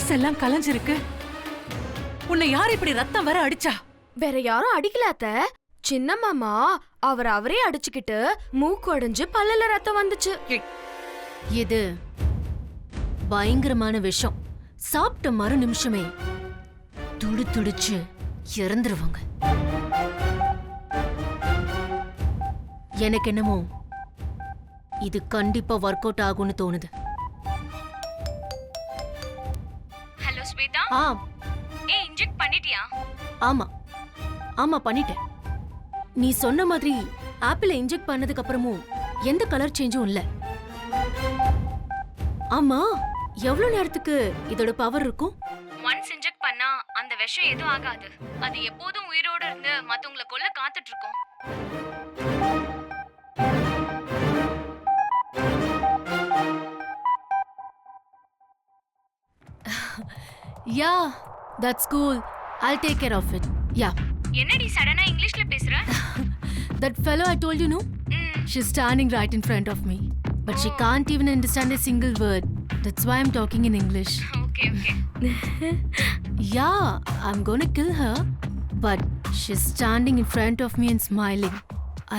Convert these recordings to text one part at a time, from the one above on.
Dress எல்லாம் கலைஞ்சிருக்கு. உன்னை யார் இப்படி ரத்தம் வர அடிச்சா? வேற யாரும் அடிக்கல அத்தை. சின்ன மாமா அவரே அடிச்சுக்கிட்டு மூக்கு உடைஞ்சு பல்லுல ரத்தம் வந்துச்சு. இது பயங்கரமான விஷம். சாப்பிட்ட மறு நிமிஷமே துடிச்சு இறந்துருவாங்க. எனக்கு என்னமோ இது கண்டிப்பா ஒர்க் அவுட் ஆகும்னு தோணுது. ஹலோ ஸ்வேதா. இன்ஜெக்ட் பண்ணிட்டியா? ஆமா பண்ணிட்டேன். நீ சொன்ன மாதிரி ஆப்பிள இன்ஜெக்ட் பண்ணதுக்கு அப்புறமும் எந்த கலர் சேஞ்சும் இல்ல. ஆமா, எவ்வளவு நேரத்துக்கு இதோட பவர் இருக்கும்? ஒன்ஸ் இன்ஜெக்ட் பண்ணா அந்த விஷம் எதுவும் ஆகாது. அது எப்போதும் உயிரோட இருந்து மத்தவங்கள கொல்ல காத்துட்டு இருக்கும். Yeah, that's cool. I'll take care of it. Yeah. என்னடி சடனா இங்கிலீஷ்ல பேசுற? That fellow I told you, no? She's standing right in front of me. But she can't even understand a single word. That's why I'm talking in English. Okay. Yeah, I'm gonna kill her. But she's standing in front of me and smiling.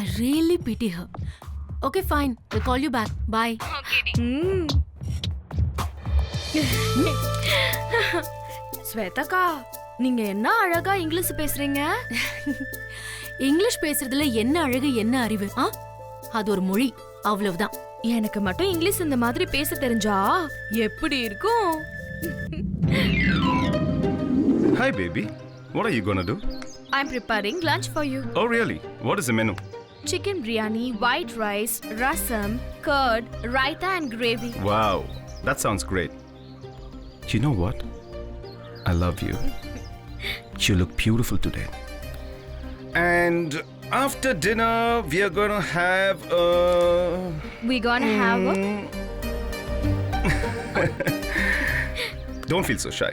I really pity her. Okay, fine. I'll call you back. Bye. Okay டி. ஸ்வேதாக்கா, நீங்க என்ன அழகா English பேசுறீங்க. English பேசுறதுல என்ன அழகு என்ன அறிவு? அது ஒரு மொழி, அவ்வளவுதான். எனக்கு மட்டும் இங்கிலீஷ் இந்த மாதிரி பேச தெரிஞ்சா எப்படி இருக்கும்? Hi baby, what are you gonna do? I'm preparing lunch for you. Oh really? What is the menu? Chicken biryani, white rice, rasam, curd, raita and gravy. Wow, that sounds great. You know what? I love you. You look beautiful today. And after dinner, we are gonna have We gonna have a... Don't feel so shy.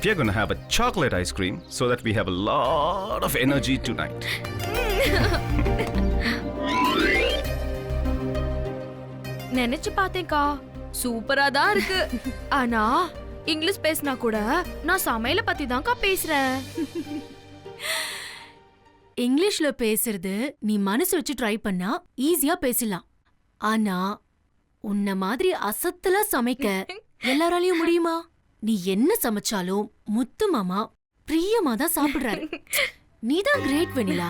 We are gonna have a chocolate ice cream so that we have a lot of energy tonight. நினைச்சு பார்த்தேன்க்கா, சூப்பரா தான் இருக்கு. ஆனா English பேசினா கூட நான் சமையல பத்தி தான்க்கா பேசுறேன். இங்கிலீஷ்ல பேசுறது நீ மனசு வச்சு ட்ரை பண்ணா ஈஸியா பேசலாம். ஆனா உன்ன மாதிரி அசத்தலா சமைக்க எல்லாராலையும் முடியுமா? நீ என்ன சமைச்சாலும் முத்து மாமா பிரியமா தான் சாப்பிடுறாரு. நீதான் கிரேட் வெனிலா.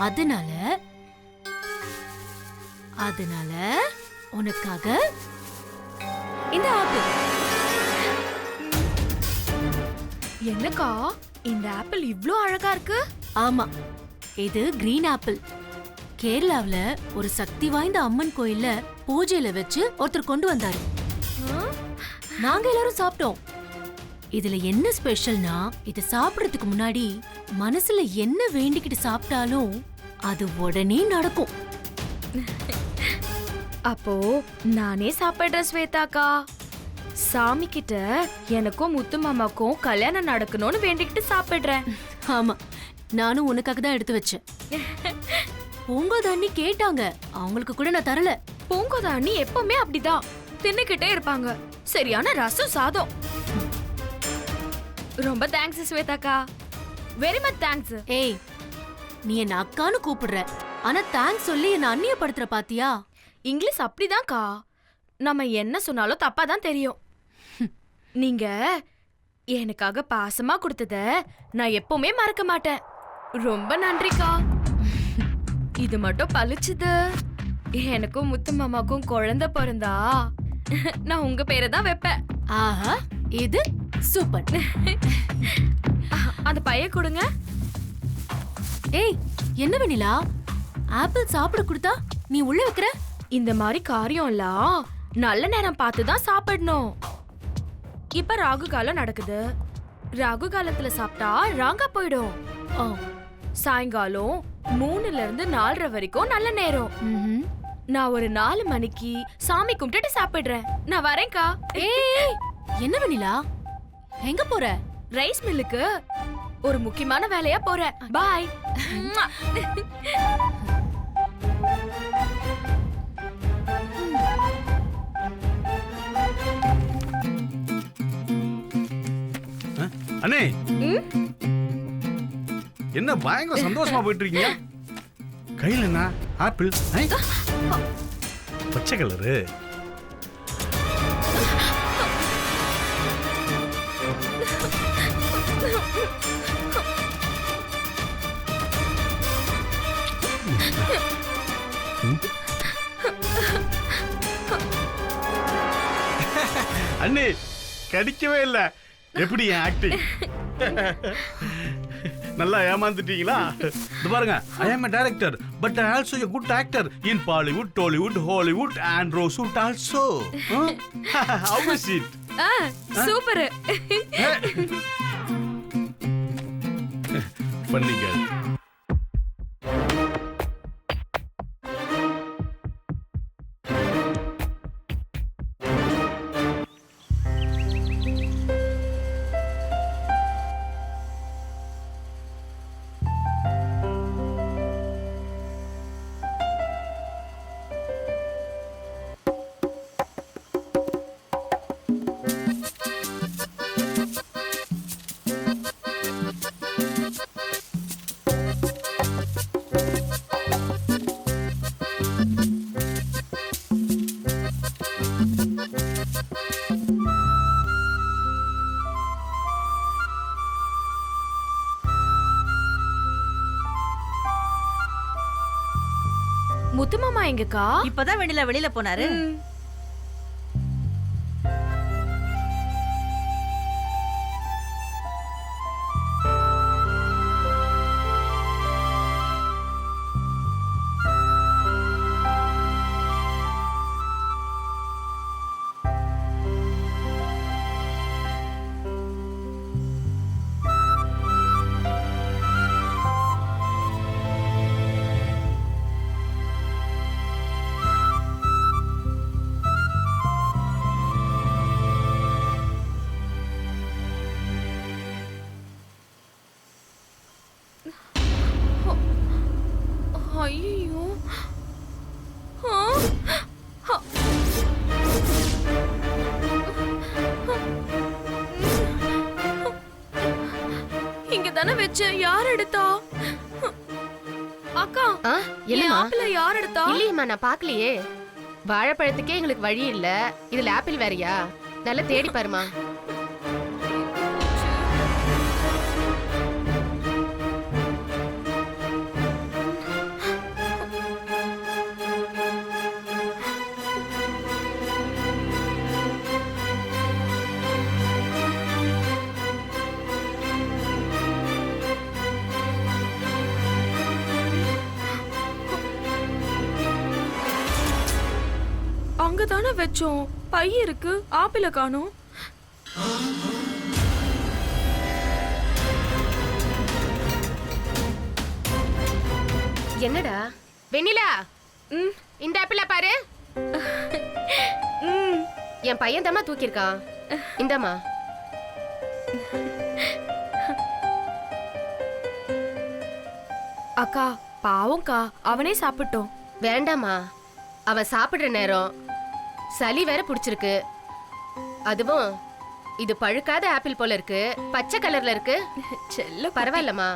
அதனால உனக்காக இந்த ஆப்பிள். என்னக்கா இந்த ஆப்பிள் இவ்ளோ அழகா இருக்கு? ஆமா, இது கிரீன் ஆப்பிள். கேரளாவுல ஒரு சக்தி வாய்ந்த அம்மன் கோயில்ல பூஜையில வச்சு ஒருத்தர் கொண்டு வந்தாரு. நாங்க எல்லாரும் சாப்பிட்டோம். இதுல என்ன ஸ்பெஷல்னா, இது சாப்பிடுறதுக்கு முன்னாடி மனசுல என்ன வேண்டிக்கிட்டு சாப்பிட்டாலும் அது உடனே நடக்கும். அப்போ நானே சாப்பிடுறேன் ஸ்வேதாக்கா. சாமி கிட்ட எனக்கும் முத்து மாமாக்கும் கல்யாணம் நடக்கணும்னு வேண்டிக்கிட்டு சாப்பிடுறேன். ஆமா, நானும் உனக்காக தான் எடுத்து வச்சேன். பூங்கோதாண்ணி கேட்டாங்க, அவங்களுக்கு கூட நான் தரல. பூங்கோதாண்ணி எப்பவுமே அப்படிதான் தின்னுக்கிட்டே இருப்பாங்க. சரியான ரசம் சாதம். ரொம்ப தேங்க்ஸ் ஸ்வேதாக்கா, வெரி மச் தேங்க்ஸ். ஏய், நீ என்ன அக்கான்னு கூப்பிடுற, ஆனா தேங்க்ஸ் சொல்லி என்ன அந்நியப்படுத்துற பாத்தியா? இங்கிலீஷ் அப்படிதான்க்கா, நம்ம என்ன சொன்னாலும் தப்பா தான் தெரியும். நீங்க எனக்காக பாசமா கொடுத்தத நான் எப்பவுமே மறக்க மாட்டேன். ரொம்ப நன்றிக்கா. இது மட்டும் பழிச்சுது. எனக்கும் முத்து மாமாக்கும் குழந்தை பிறந்தா நான் உங்க பேரை தான் வைப்பேன். ஆஹா, இது சூப்பர். அந்த பைய கொடுங்க. ஏய், என்ன வெண்ணிலா, ஆப்பிள் சாப்பிட கொடுத்தா நீ உள்ள வைக்கிற? இந்த மாதிரி காரியம்லாம் நல்ல நேரம் பார்த்து தான் சாப்பிடணும். இப்ப ராகு காலம் நடக்குது. ராகு காலத்துல சாப்பிட்டா ராங்கா போயிடும். சாயங்காலம் 3ல இருந்து 4:30 வரைக்கும் நல்ல நேரம். நான் ஒரு 4 மணிக்கு சாமி கும்பிட்டுட்டு சாப்பிடுறேன். நான் வரேன்க்கா. ஏய், என்ன வெண்ணிலா, எங்க போற? ரைஸ் மில்லுக்கு ஒரு முக்கியமான வேலையா போறேன். பாய். அண்ணே என்ன பயங்கர சந்தோஷமா போயிட்டு இருக்கீங்க? கையில் என்ன ஆப்பிள் பச்சை கலரு. அண்ணே கடிக்கவே இல்ல. எப்படி என் ஆக்டிங்? நல்லா ஏமாந்துட்டீங்களா? இது பாருங்க, I am a director but I also a good actor in Bollywood, Tollywood, Hollywood and Rosewood also. How is it? Super. Funny girl. முத்துமாமா எங்கக்கா? இப்பதான் வெளியில போனாரு. ஐயோ. இங்க தானே வச்சேன். யார் எடுத்தா? அக்கா, என்னம்மா? ஆப்பிள யார் எடுத்தா? இல்லையம்மா, நான் பார்க்கலையே. வாழைப்பழத்துக்கே எங்களுக்கு வழி இல்ல, இதுல ஆப்பிள் வேறயா? நல்லா தேடி பாருமா. அங்கதானே வச்சோம். பை இருக்கு, ஆப்பிள காணோம். என்னடா வெண்ணிலா, இந்த ஆப்பிள பாரு. என் பையன் தாம்மா தூக்கியிருக்கான். இந்தாம்மா. அக்கா பாவம்க்கா, அவனே சாப்பிட்டோம். வேண்டாமா, அவன் சாப்பிடுற நேரம் சளி வேற புடிச்சிருக்கு. அதுவும் இது பழுக்காத ஆப்பிள் போல இருக்கு, பச்சை கலர்ல இருக்கு. செல்ல பரவாயில்லம்மா.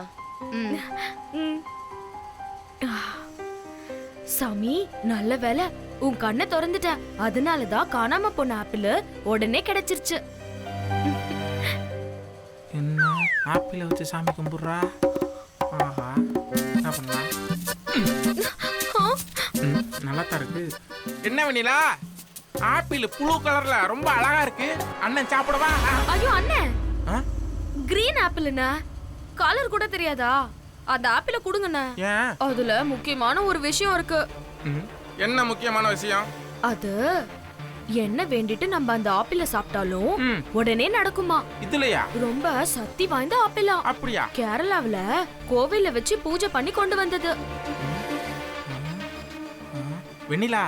சாமி, நல்ல வேலை உன் கண்ணை திறந்துட்ட. அதனாலதான் காணாம போன ஆப்பிள் உடனே கிடைச்சிருச்சு. என்ன ஆப்பிள வச்சு சாமி கும்பிடுறா? ஆஹா, என்ன பண்ணா? நல்லா தான் இருக்கு. என்ன வெண்ணிலா, ஆப்பிள் ப்ளூ கலர்ல ரொம்ப அழகா இருக்கு. அண்ணன் சாப்பிடவா? ஐயோ அண்ணன், கிரீன் ஆப்பிள்னா கலர் கூட தெரியாதா? அந்த ஆப்பிள கொடுங்கண்ணா. ஏன்? அதுல முக்கியமான ஒரு விஷயம் இருக்கு. என்ன முக்கியமான விஷயம்? அது என்ன வேண்டிட்டு நம்ம அந்த ஆப்பிள சாப்பிட்டாலும் உடனே நடக்குமா? இதுலயா? ரொம்ப சக்தி வாய்ந்த ஆப்பிளா. அப்படியா? கேரளாவுல கோவில்ல வச்சு பூஜை பண்ணி கொண்டு வந்தது. வெண்ணிலா,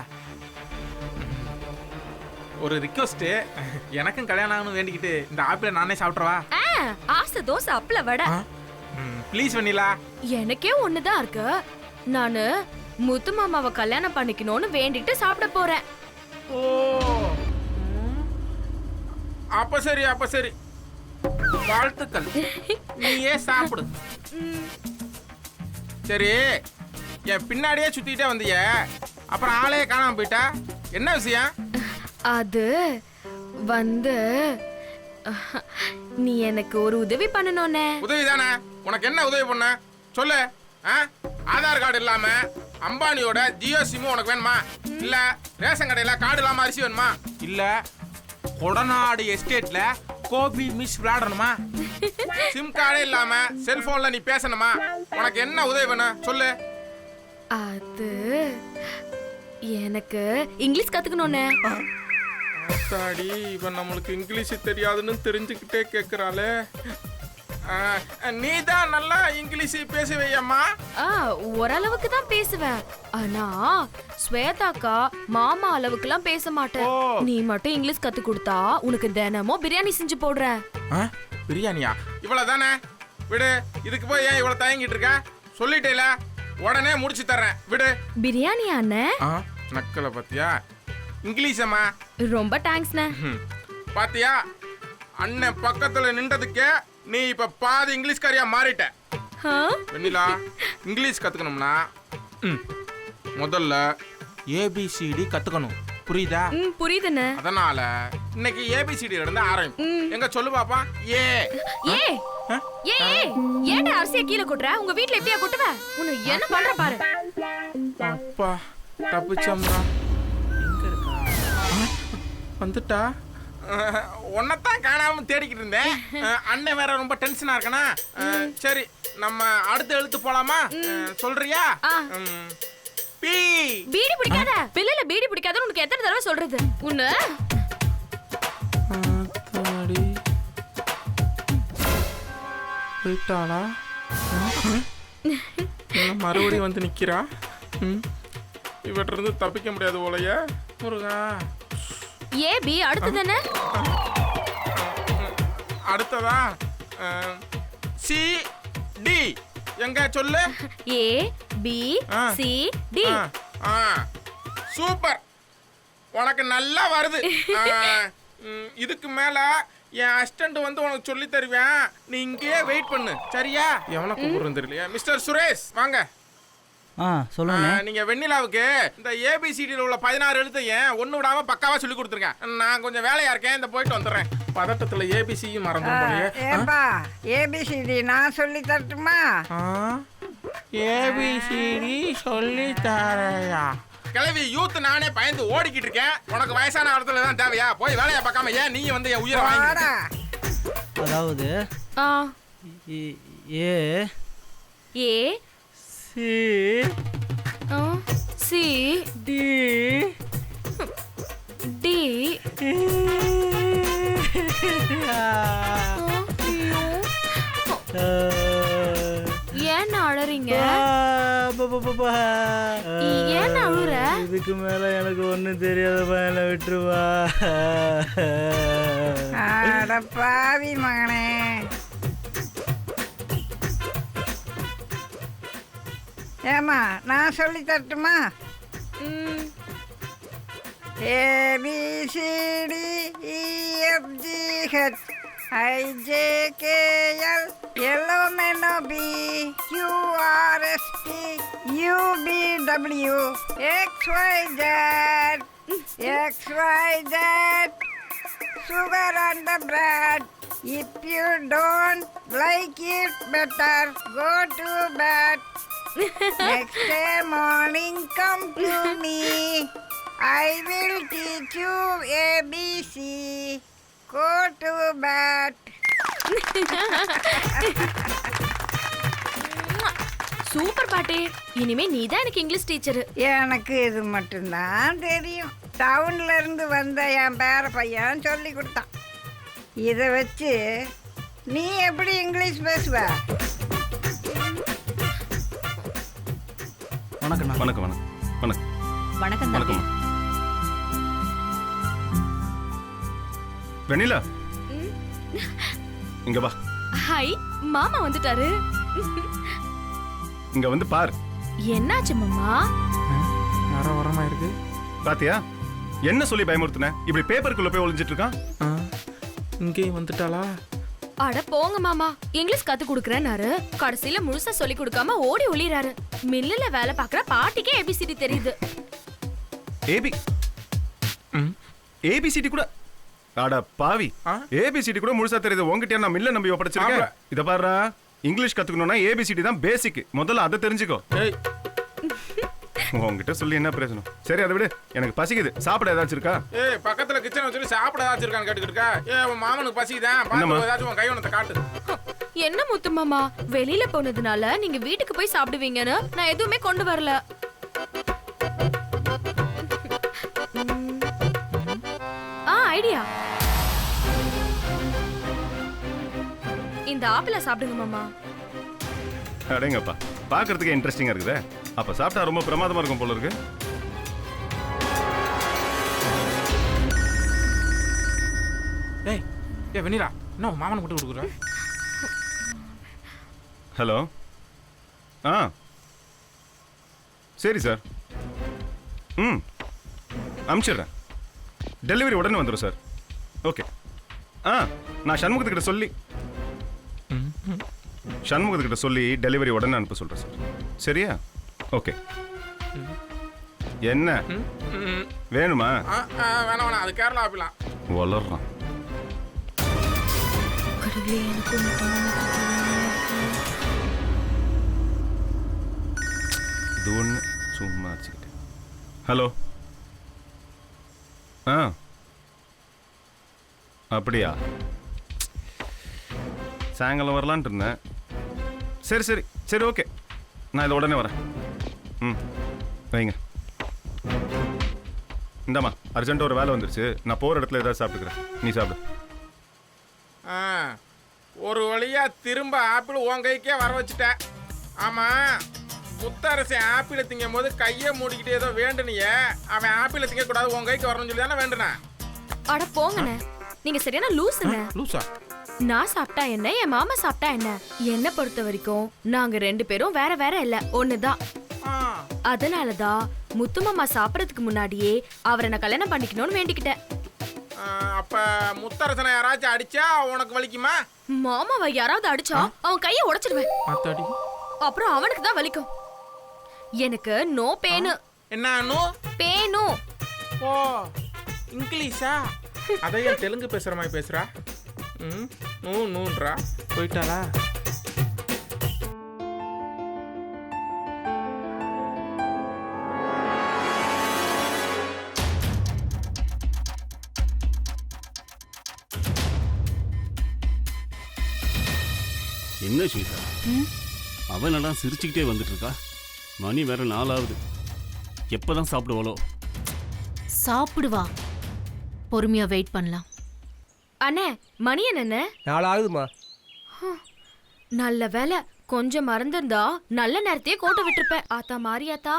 ஒரு ரிக்வெஸ்ட். எனக்கும் கல்யாணம் ஆகணும் வேண்டிக்கிட்டு இந்த ஆப்பிள நானே சாப்பிட்றவா? ஆசை தோசை அப்பள வடை. ப்ளீஸ் வெண்ணிலா. எனக்கே ஒண்ணுதான் இருக்கு. நானு முத்து மாமாவை கல்யாணம் பண்ணிக்கணும்னு வேண்டிட்டு சாப்பிட போறேன். ஓ, அப்ப சரி அப்ப சரி. வாழ்த்துக்கள். நீயே சாப்பிடு. சரி, என் பின்னாடியே சுத்திட்டே வந்திய, அப்புறம் ஆளே காணாம போயிட்டா, என்ன விஷயம்? அது வந்து நீ எனக்கு ஒரு உதவி பண்ணணும்னே. உதவி தானே? உனக்கு என்ன உதவி பண்ண சொல்லு. ஆதார் கார்டு இல்லாம அம்பானியோட ஜியோ சிம் உனக்கு வேணுமா? இல்ல ரேஷன் கடையில கார்டு இல்லாம அரிசி வேணுமா? இல்ல கொடநாடு எஸ்டேட்ல கோபி மிஸ் விளையாடணுமா? சிம் கார்டே இல்லாம செல்போன்ல நீ பேசணுமா? உனக்கு என்ன உதவி வேணும் சொல்லு. அது எனக்கு இங்கிலீஷ் கத்துக்கணும்னே. அத்தாடி, இவன் நம்மளுக்கு இங்கிலீஷ் தெரியாதுன்னு தெரிஞ்சுக்கிட்டே கேக்குறாளே. நீ தான் நல்லா இங்கிலீஷ் பேசுவையம்மா. ஓரளவுக்கு தான் பேசுவேன். ஆனா ஸ்வேதாக்கா மாமா அளவுக்குலாம் பேச மாட்டேன். நீ மட்டும் இங்கிலீஷ் கத்து கொடுத்தா உனக்கு தினமும் பிரியாணி செஞ்சு போடுறேன். பிரியாணியா? இவ்வளவு தானே, விடு. இதுக்கு போய் ஏன் இவ்வளவு தயங்கிட்டு இருக்க? சொல்லிட்டேல, உடனே முடிச்சு தர்றேன், விடு. பிரியாணியா அண்ணே? நக்கல பாத்தியா? இங்கிலீஷம்மா. ரொம்ப தேங்க்ஸ்ண்ணே. பாத்தியா, அண்ணன் பக்கத்துல நின்றதுக்கே நீ இப்ப பாதி இங்கிலீஷ்காரியா மாறிட்ட. வெண்ணிலா, இங்கிலீஷ் கத்துக்கணும்னா முதல்ல ஏபிசிடி கத்துக்கணும், புரியுதா? புரியுதுண்ணே. அதனால இன்னைக்கு ஏபிசிடி இருந்து ஆரம்பிப்போம். எங்க சொல்லு பாப்பா. ஏ ஏ ஏ ஏன்டா அரிசியை கீழே கொட்டுற? உங்க வீட்ல எப்படியா கொட்டுவ? உன்னை என்ன பண்ற பாரு. அப்பா, தப்பிச்சம்மா. எங்க இருக்கா? வந்துட்டா. உன்னைத்தான் காணாம தேடிக்கிட்டு இருந்தேன். அண்ணன் வேற ரொம்ப டென்ஷனா இருக்கனா. சரி, நம்ம அடுத்த எழுத்து போலாமா? சொல்றியா? பி. பீடி பிடிக்காத. பிள்ளைல பீடி பிடிக்காதன்னு உனக்கு எத்தனை தடவை சொல்றது? உன்னை போயிட்டாளா? மறுபடியும் வந்து நிக்கிறா. இவற்ற இருந்து தப்பிக்க முடியாது போலயே. முருகா. ஏ பி அடுத்தது என்ன? அடுத்ததா சி டி. எங்க சொல்லு. A B C D. Super, உனக்கு நல்லா வருது. இதுக்கு மேல என் அசிஸ்டன்ட் வந்து உனக்கு சொல்லி தருவேன். நீ இங்கேயே வெயிட் பண்ணு, சரியா? எவனை கூப்பிடுறது தெரியலையா? மிஸ்டர் சுரேஷ் வாங்க. சொல்லுங்க. நீங்க வெண்ணிலாவுக்கு இந்த ஏபிசிடியில் உள்ள 16 எழுத்தையும் ஒண்ணு விடாம பக்காவா சொல்லி கொடுத்துருங்க. நான் கொஞ்சம் வேலையா இருக்கேன், இந்த போயிட்டு வந்துடுறேன். பதட்டத்துல ஏபிசியும் மறந்துடும். ஏப்பா, ஏபிசிடி நான் சொல்லி தரட்டுமா? ஏபிசிடி சொல்லி தரையா? கிளவி யூத் நானே பயந்து ஓடிக்கிட்டு இருக்கேன். உனக்கு வயசான காலத்துல தான் தேவையா? போய் வேலையை பார்க்காம ஏன் நீ வந்து என் உயிரை வாங்க? அதாவது A A C C D D. ஏன் அழறீங்க? ஏன் அழுற? இதுக்கு மேல எனக்கு ஒண்ணும் தெரியாதப்பா, என்ன விட்டுருவா. அட பாவி மகனே. ஏமா நான் சொல்லி தரட்டுமா? A B C D E F G H I J K L L M N O P Q R S T U P W X Y Z X Y Z sugar on the bread. If you don't like it better, go to bed. Next day morning come to me. I will teach you ABC. Go to bed. Super பாட்டே. இனிமே நீ தான் எனக்கு English teacher. எனக்கு இது மட்டும்தான் தெரியும். டவுன்ல இருந்து வந்த என் பேர பையன் சொல்லி கொடுத்தான். இதை வச்சு நீ எப்படி இங்கிலீஷ் பேசுவ? வணக்கம் வணக்கம் வணக்கம் வணக்கம் வணக்கம் வணக்கம். வெண்ணிலா, இங்க வா. ஹாய், மாமா வந்துட்டாரு. இங்க வந்து பாரு. என்னாச்சு மாமா? வரமா இருக்கு. பாத்தியா, என்ன சொல்லி பயமுறுத்துன? இப்படி பேப்பருக்குள்ள போய் ஒளிஞ்சிட்டு இருக்கான். இங்கேயும் வந்துட்டாளா? அட போங்க மாமா, இங்கிலீஷ் கத்து குடுக்கறேன்னாரு, கடைசியில முழுசா சொல்லி கொடுக்காம ஓடி ஒளிறாரு. மில்லுல வேலை பாக்குற பாட்டிக்கே ஏபிசிடி தெரியுது. ஏபிசிடி கூட அட பாவி, ஏபிசிடி கூட முழுசா தெரியுது. உங்ககிட்ட நான் மில்ல நம்பி ஒப்படைச்சிருக்கேன். இத பாருடா, இங்கிலீஷ் கத்துக்கணும்னா ஏபிசிடி தான் பேசிக். முதல்ல அதை தெரிஞ்சுக்கோ. உங்ககிட்ட சொல்லி என்ன பிரயோஜனம்? சரி அதை விடு, எனக்கு பசிக்குது. சாப்பிட ஏதாச்சும் இருக்கா? ஏய், பக்கத்துல கிச்சன் வச்சு சாப்பிட ஏதாச்சும் இருக்கான்னு கேட்டுக்கிட்டு இருக்கா? ஏய், உன் மாமனுக்கு பசிக்குதான். ஏதாச்சும் உன் கை ஒண்ணத்தை காட்டு. என்ன முத்து மாமா, வெளியில போனதுனால நீங்க வீட்டுக்கு போய் சாப்பிடுவீங்கன்னு நான் எதுவுமே கொண்டு வரல. ஐடியா, இந்த ஆப்பிள சாப்பிடுங்க மாமா. அடேங்கப்பா, பாக்குறதுக்கு இன்ட்ரெஸ்டிங்கா இருக்குதே. அப்ப சாப்பிட்டா ரொம்ப பிரமாதமா இருக்கும் போல இருக்கு. ஏய் ஏய் வெண்ணிலா, என்ன உன் மாமனுக்கு மட்டும் கொடுக்குற? ஹலோ. சரி சார். அனுப்பிச்சிடுறேன். டெலிவரி உடனே வந்துடும் சார். ஓகே. நான் சண்முகத்துக்கிட்ட சொல்லி டெலிவரி உடனே அனுப்ப சொல்கிறேன் சார். சரியா? ஓகே. என்ன வேணுமா? வேணாம், அது கேரளா ஆப்பிளாம். வளர்றான். இது ஒன்று சும்மா வச்சுக்கிட்டேன். ஹலோ. அப்படியா? சாயங்காலம் வரலான்ட்டு இருந்தேன். சரி சரி சரி, ஓகே. நான் இதை உடனே வரேன். வைங்க. இந்தாம்மா, அர்ஜென்ட்டாக ஒரு வேலை வந்துருச்சு. நான் போகிற இடத்துல ஏதாவது சாப்பிட்டுக்கிறேன். நீ சாப்பிடு. ஒரு வழியா திரும்ப ஆப்பிள் உன் கைக்கே வர வச்சுட்டேன். ஆமா, முத்தரசை ஆப்பிளை திங்கும் போது கையை மூடிக்கிட்டு ஏதோ வேண்டுனியே, அவன் ஆப்பிளை திங்க கூடாது உன் கைக்கு வரணும்னு சொல்லி தானே வேண்டுனேன். அட போங்கண்ணே, நீங்க சரியான லூசுண்ணே. லூசா? நான் சாப்பிட்டா என்ன, என் மாமா சாப்பிட்டா என்ன? என்ன பொறுத்த வரைக்கும் நாங்க 2 பேரும் வேற வேற இல்ல, ஒண்ணுதான். அதனாலதான் முத்து மாமா சாப்பிடறதுக்கு முன்னாடியே அவரை நான் கல்யாணம் பண்ணிக்கணும்னு வேண்டிக்கிட்டேன். அப்ப முத்தரசனை யாராச்சும் அடிச்சா உனக்கு வலிக்குமா? மாமாவை யாராவது அடிச்சா அவன் கையை உடைச்சிடுவேன். அப்புறம் அவனுக்கு தான் வலிக்கும். எனக்கு நோ பேனு. என்ன நோ பேனு? ஓ, இங்கிலீஷா? அதையா தெலுங்கு பேசுற மாதிரி பேசுறா? நூ நூன்றா போயிட்டாளா? என்ன ஸ்வேதா, அவனெல்லாம் சிரிச்சுக்கிட்டே வந்துட்டு இருக்கா? மணி வேற 4 ஆகுது. எப்பதான் சாப்பிடுவாளோ? சாப்பிடுவா, பொறுமையா வெயிட் பண்ணலாம். அண்ணே, மணி என்ன? 4 ஆகுதுமா. நல்ல வேலை, கொஞ்சம் மறந்திருந்தா நல்ல நேரத்தையே கோட்டை விட்டுருப்பேன். ஆத்தா மாரியாத்தா.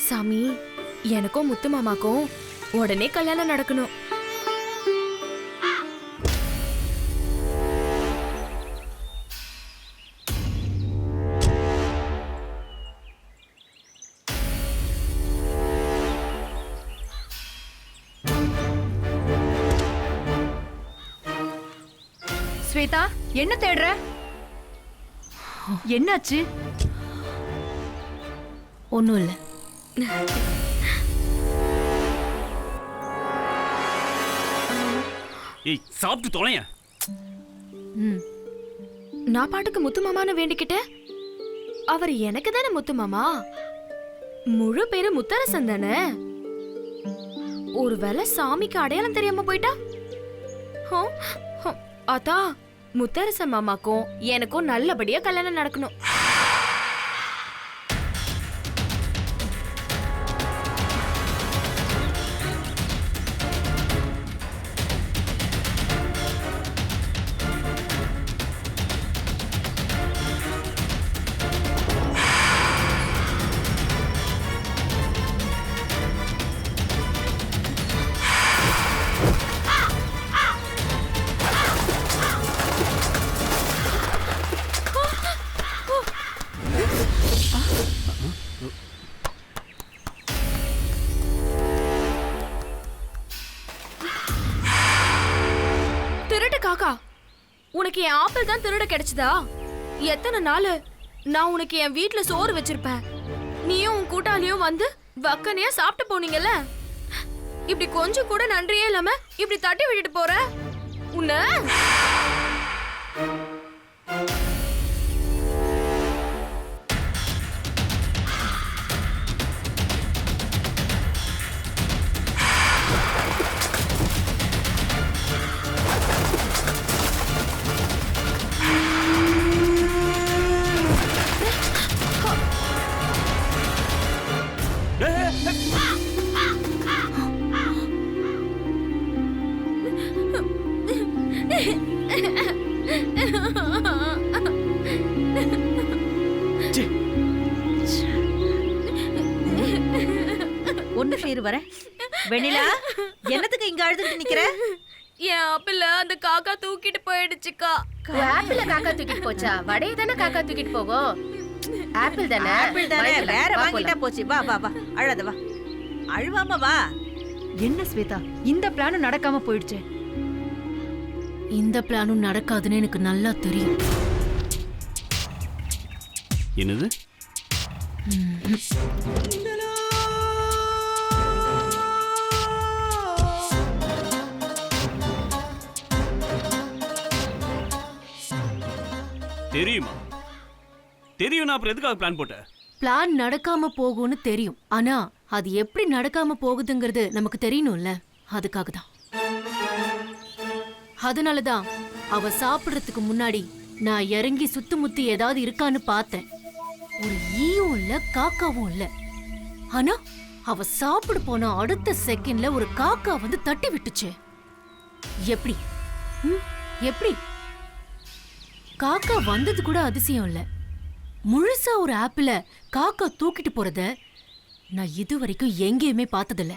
சாமி, எனக்கும் முத்து மாமாக்கும் உடனே கல்யாணம் நடக்கணும். ஸ்வேதா, என்ன தேடுற? என்னாச்சு? ஒன்றும் இல்லை. ஏய், சாப்பிட்டு தொலைய. நான் பாட்டுக்கு முத்து மாமான்னு வேண்டிக்கிட்டேன். அவர் எனக்கு தானே முத்து மாமா. முழு பேரு முத்தரசன் தானே. ஒருவேளை சாமிக்கு அடையாளம் தெரியாம போயிட்டா? அத்தா, முத்தரசன் மாமாக்கும் எனக்கும் நல்லபடியா கல்யாணம் நடக்கணும். உனக்கு என் ஆப்பிள் தான் திருட கிடைச்சதா? எத்தனை நாள் நான் உனக்கு என் வீட்ல சோறு வச்சிருப்பேன். நீயும் உன் கூட்டாளியும் வந்து வக்கனையா சாப்பிட்டு போனீங்கல்ல. இப்படி கொஞ்சம் கூட நன்றியே இல்லாம இப்படி தட்டி விட்டுட்டு போற உன்ன. ஒரு நிமிஷம் இரு வரேன். வெண்ணிலா, என்னத்துக்கு இங்க அழுதுகிட்டு நிக்கிற? என் ஆப்பிள அந்த காக்கா தூக்கிட்டு போயிடுச்சுக்கா. ஆப்பிள காக்கா தூக்கிட்டு போச்சா? வடைய தானே காக்கா தூக்கிட்டு போகும். ஆப்பிள் தானே? ஆப்பிள் தானே, வேற வாங்கிட்டா போச்சு. வா வா வா, அழாத வா, அழுவாம வா. என்ன ஸ்வேதா, இந்த பிளானும் நடக்காம போயிடுச்சு. இந்த பிளானும் நடக்காதுன்னு எனக்கு நல்லா தெரியும். என்னது? தெரியுமா? தெரியும். நான் அப்புறம் எதுக்காக பிளான் போட்டேன்? பிளான் நடக்காம போகும்னு தெரியும். ஆனா அது எப்படி நடக்காம போகுதுங்கிறது நமக்கு தெரியணும்ல. அதுக்காக தான். அதனாலதான் அவ சாப்பிடுறதுக்கு முன்னாடி நான் இறங்கி சுத்துமுத்தி ஏதாவது இருக்கான்னு பார்த்தேன். ஒரு ஈயும் இல்ல, காக்காவும் இல்ல. ஆனா அவ சாப்பிட போன அடுத்த செகண்ட்ல ஒரு காக்கா வந்து தட்டி விட்டுச்சு. எப்படி? எப்படி? காக்கா வந்தது கூட அதிசயம் இல்ல. முழுசா ஒரு ஆப்பிள காக்கா தூக்கிட்டு போறத நான் இதுவரைக்கும் எங்கேயுமே பார்த்ததில்ல.